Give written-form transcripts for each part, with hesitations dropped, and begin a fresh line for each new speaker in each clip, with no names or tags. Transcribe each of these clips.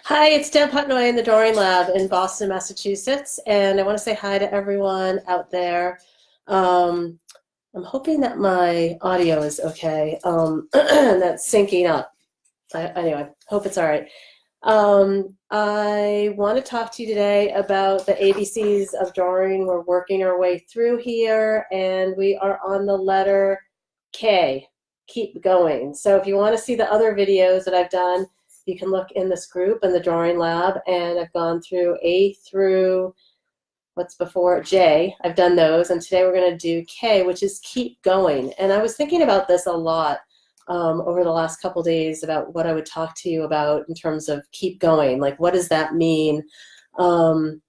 Hi, it's Deb Putnoy in the Drawing Lab in Boston, Massachusetts, and I want to say hi to everyone out there. Um, I'm hoping that my audio is okay, and that's syncing up. Anyway, hope it's all right. I want to talk to you today about the ABCs of drawing. We're working our way through here, and we are on the letter K. Keep going. So if you want to see the other videos that I've done, you can look in this group in the Drawing Lab, and I've gone through A through what's before J. I've done those, and today we're going to do K, which is keep going. And I was thinking about this a lot over the last couple days about what I would talk to you about in terms of keep going. Like, what does that mean um,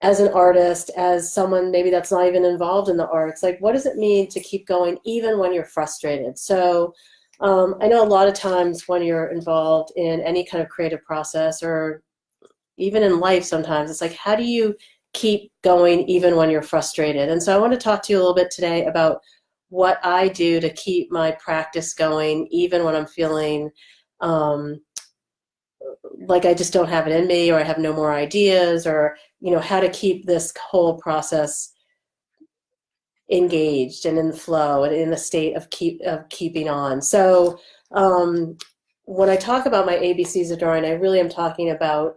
as an artist, as someone maybe that's not even involved in the arts? Like, what does it mean to keep going even when you're frustrated? So I know a lot of times when you're involved in any kind of creative process or even in life sometimes, it's like, how do you keep going even when you're frustrated? And so I want to talk to you a little bit today about what I do to keep my practice going even when I'm feeling um, like I just don't have it in me, or I have no more ideas, or how to keep this whole process engaged and in the flow and in the state of keeping on. So when I talk about my ABCs of drawing, I really am talking about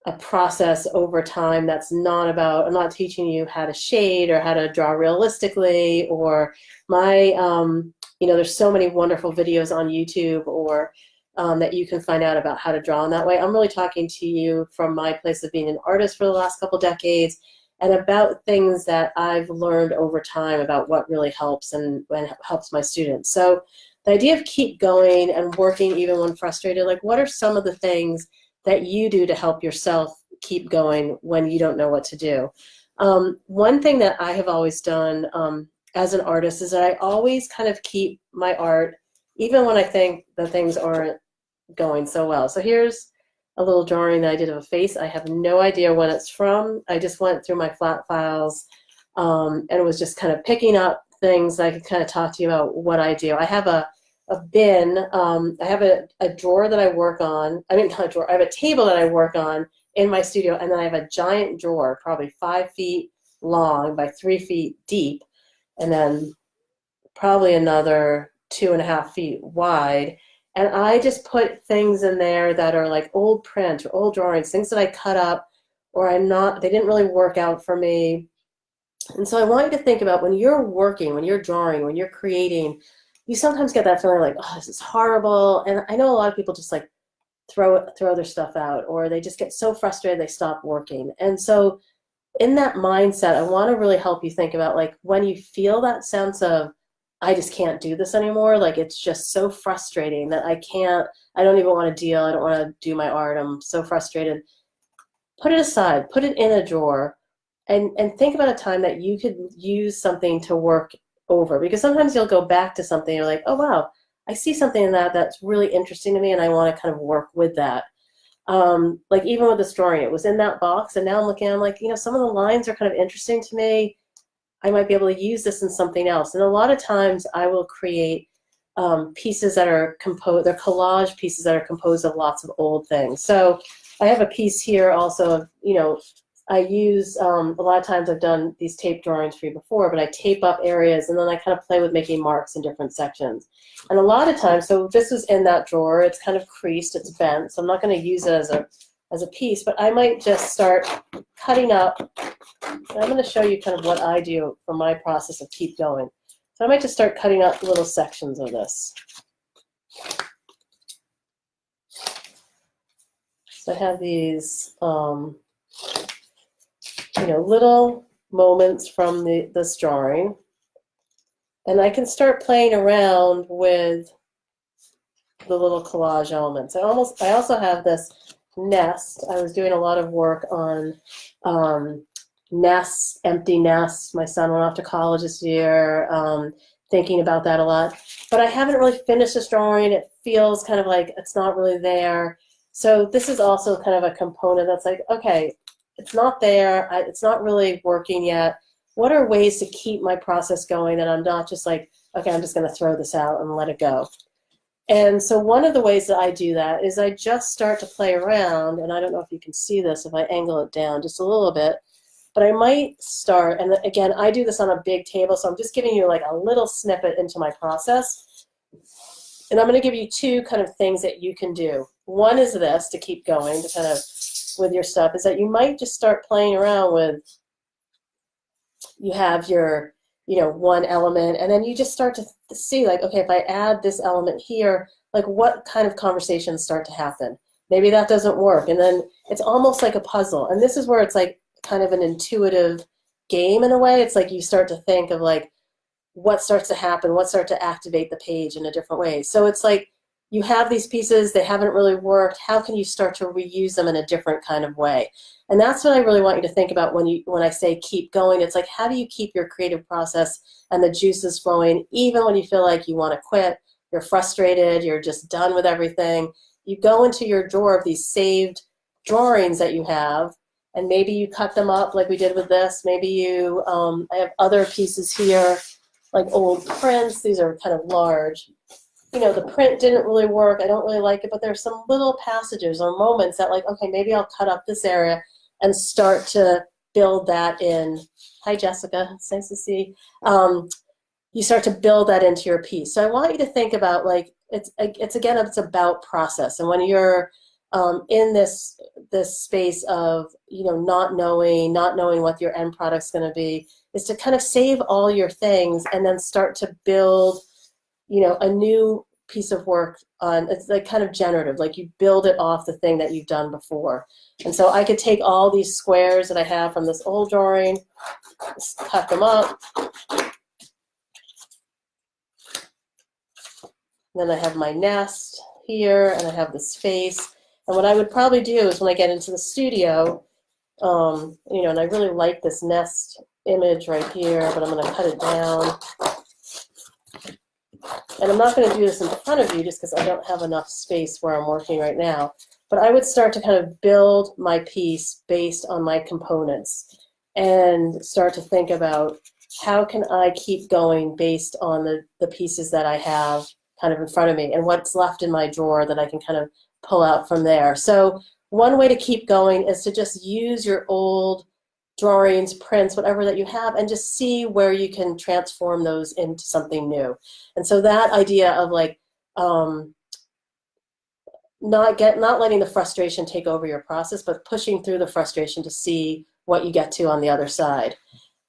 a process over time that's not about, I'm not teaching you how to shade or how to draw realistically, or there's so many wonderful videos on YouTube or that you can find out about how to draw in that way. I'm really talking to you from my place of being an artist for the last couple decades and about things that I've learned over time about what really helps and helps my students. So the idea of keep going and working even when frustrated, like what are some of the things that you do to help yourself keep going when you don't know what to do? One thing that I have always done as an artist is that I always kind of keep my art, even when I think that things aren't going so well. So here's a little drawing that I did of a face. I have no idea when it's from. I just went through my flat files and was just kind of picking up things I could kind of talk to you about what I do. I have a bin. I have a drawer that I work on. I mean, not a drawer. I have a table that I work on in my studio, and then I have a giant drawer, probably 5 feet long by 3 feet deep, and then probably another 2.5 feet wide. And I just put things in there that are like old print or old drawings, things that I cut up or they didn't really work out for me. And so I want you to think about when you're working, when you're drawing, when you're creating, you sometimes get that feeling like, oh, this is horrible. And I know a lot of people just like throw their stuff out, or they just get so frustrated they stop working. And so in that mindset, I want to really help you think about like when you feel that sense of, I just can't do this anymore. Like it's just so frustrating that I don't even want to deal. I don't want to do my art. I'm so frustrated. Put it aside, put it in a drawer, and think about a time that you could use something to work over. Because sometimes you'll go back to something, you're like, oh wow, I see something in that that's really interesting to me, and I want to kind of work with that. Like even with this drawing, it was in that box, and now I'm looking, I'm like, some of the lines are kind of interesting to me. I might be able to use this in something else. And a lot of times I will create pieces that are composed, they're collage pieces that are composed of lots of old things. So I have a piece here also of, I use, a lot of times I've done these tape drawings for you before, but I tape up areas and then I kind of play with making marks in different sections. And a lot of times, so this was in that drawer, it's kind of creased, it's bent, so I'm not going to use it as a piece, but I might just start cutting up. And I'm going to show you kind of what I do for my process of keep going. So I might just start cutting up little sections of this. So I have these, little moments from this drawing, and I can start playing around with the little collage elements. I also have this nest. I was doing a lot of work on nests, empty nests. My son went off to college this year, thinking about that a lot. But I haven't really finished this drawing. It feels kind of like it's not really there. So this is also kind of a component that's like, okay, it's not there. It's not really working yet. What are ways to keep my process going that I'm not just like, okay, I'm just going to throw this out and let it go? And so one of the ways that I do that is I just start to play around, and I don't know if you can see this if I angle it down just a little bit, but I might start, and again, I do this on a big table, so I'm just giving you like a little snippet into my process. And I'm going to give you two kind of things that you can do. One is this, to keep going, to kind of with your stuff, is that you might just start playing around with, you have your, one element, and then you just start to see like, okay, if I add this element here, like what kind of conversations start to happen? Maybe that doesn't work. And then it's almost like a puzzle. And this is where it's like kind of an intuitive game in a way. It's like you start to think of like what starts to happen, what starts to activate the page in a different way. So it's like you have these pieces, they haven't really worked. How can you start to reuse them in a different kind of way? And that's what I really want you to think about when I say keep going. It's like, how do you keep your creative process and the juices flowing even when you feel like you want to quit, you're frustrated, you're just done with everything. You go into your drawer of these saved drawings that you have, and maybe you cut them up like we did with this. Maybe you, I have other pieces here, like old prints. These are kind of large. The print didn't really work. I don't really like it, but there's some little passages or moments that like, okay, maybe I'll cut up this area and start to build that in. Hi, Jessica. It's nice to see. You start to build that into your piece. So I want you to think about like, it's about process. And when you're in this space of, not knowing what your end product's going to be, is to kind of save all your things and then start to build a new piece of work on. It's like kind of generative, like you build it off the thing that you've done before. And so I could take all these squares that I have from this old drawing, just cut them up. And then I have my nest here, and I have this face. And what I would probably do is when I get into the studio, and I really like this nest image right here, but I'm going to cut it down. And I'm not going to do this in front of you just because I don't have enough space where I'm working right now. But I would start to kind of build my piece based on my components and start to think about how can I keep going based on the pieces that I have kind of in front of me and what's left in my drawer that I can kind of pull out from there. So one way to keep going is to just use your old drawings, prints, whatever that you have, and just see where you can transform those into something new. And so that idea of like not letting the frustration take over your process, but pushing through the frustration to see what you get to on the other side.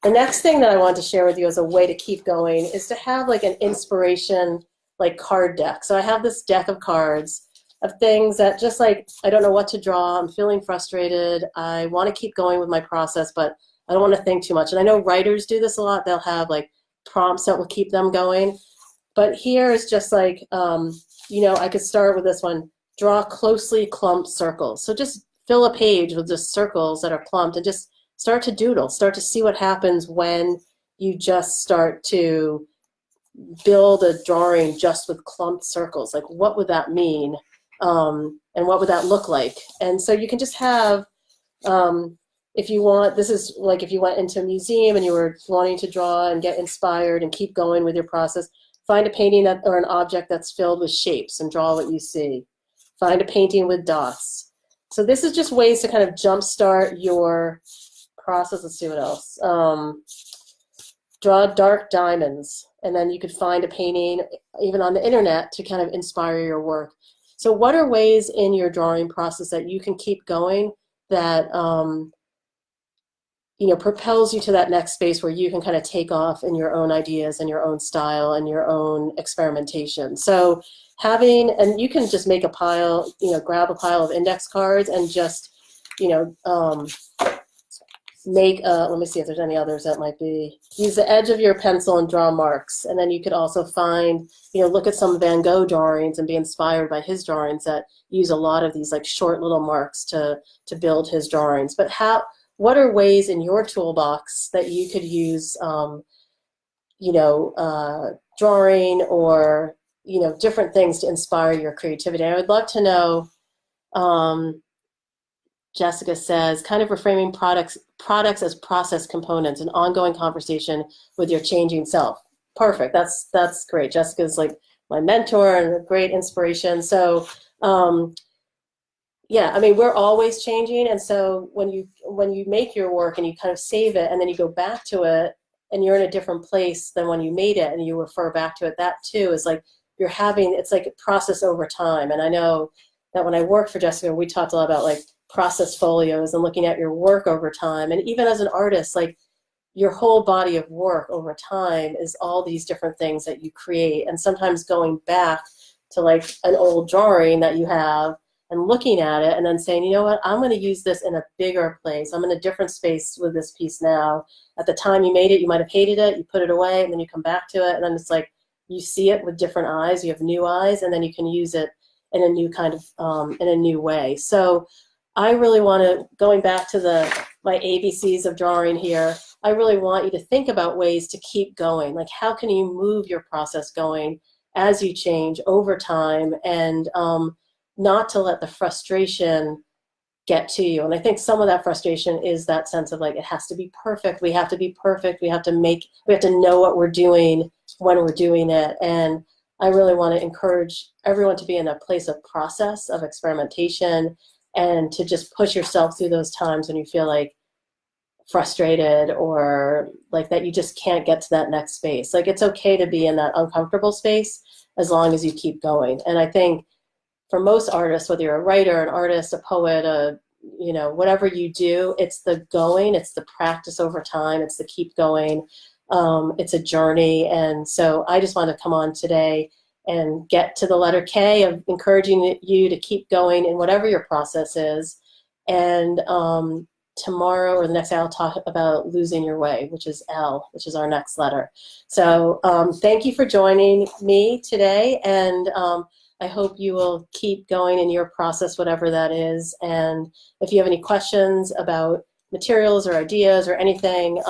The next thing that I want to share with you as a way to keep going is to have like an inspiration like card deck. So I have this deck of cards of things that just like, I don't know what to draw, I'm feeling frustrated, I want to keep going with my process, but I don't want to think too much. And I know writers do this a lot. They'll have like prompts that will keep them going. But here is just like, I could start with this one, draw closely clumped circles. So just fill a page with just circles that are clumped and just start to doodle, start to see what happens when you just start to build a drawing just with clumped circles. Like what would that mean? And what would that look like? And so you can just have, if you want, this is like if you went into a museum and you were wanting to draw and get inspired and keep going with your process, find a painting or an object that's filled with shapes and draw what you see. Find a painting with dots. So this is just ways to kind of jumpstart your process. Let's see what else. Draw dark diamonds, and then you could find a painting even on the internet to kind of inspire your work. So what are ways in your drawing process that you can keep going that propels you to that next space where you can kind of take off in your own ideas and your own style and your own experimentation? So and you can just make a pile, grab a pile of index cards and just, make, let me see if there's any others that might be, use the edge of your pencil and draw marks. And then you could also find, look at some Van Gogh drawings and be inspired by his drawings that use a lot of these like short little marks to build his drawings. But what are ways in your toolbox that you could use, drawing or, different things to inspire your creativity? And I would love to know, Jessica says, kind of reframing products as process components, an ongoing conversation with your changing self. Perfect. That's great. Jessica's like my mentor and a great inspiration. So yeah, I mean, we're always changing. And so when you make your work and you kind of save it and then you go back to it and you're in a different place than when you made it and you refer back to it, that too is like it's like a process over time. And I know that when I worked for Jessica, we talked a lot about like process folios and looking at your work over time. And even as an artist, like your whole body of work over time is all these different things that you create. And sometimes going back to like an old drawing that you have and looking at it and then saying, you know what, I'm going to use this in a bigger place. I'm in a different space with this piece now. At the time you made it, you might have hated it, you put it away, and then you come back to it, and then it's like you see it with different eyes, you have new eyes, and then you can use it in a new kind of, in a new way. So I really want to, going back to my ABCs of drawing here, I really want you to think about ways to keep going. Like, how can you move your process going as you change over time, and not to let the frustration get to you. And I think some of that frustration is that sense of like, it has to be perfect. We have to be perfect. We have to know what we're doing when we're doing it. And I really want to encourage everyone to be in a place of process, of experimentation, and to just push yourself through those times when you feel like frustrated or like that you just can't get to that next space. Like, it's okay to be in that uncomfortable space as long as you keep going. And I think for most artists, whether you're a writer, an artist, a poet, whatever you do, it's the going, it's the practice over time, it's the keep going, it's a journey. And so I just want to come on today and get to the letter K of encouraging you to keep going in whatever your process is. And tomorrow or the next day, I'll talk about losing your way, which is L, which is our next letter. So thank you for joining me today. And I hope you will keep going in your process, whatever that is. And if you have any questions about materials or ideas or anything,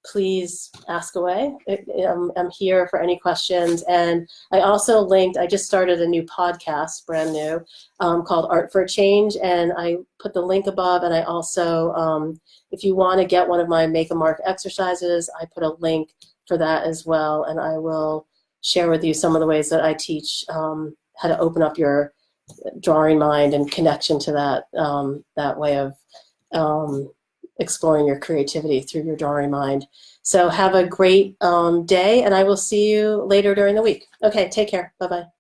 please ask away. I'm here for any questions. And I also I just started a new podcast, brand new, called Art for a Change. And I put the link above. And I also, if you want to get one of my Make a Mark exercises, I put a link for that as well. And I will share with you some of the ways that I teach how to open up your drawing mind and connection to that way of exploring your creativity through your drawing mind. So have a great day, and I will see you later during the week. Okay, take care. Bye-bye.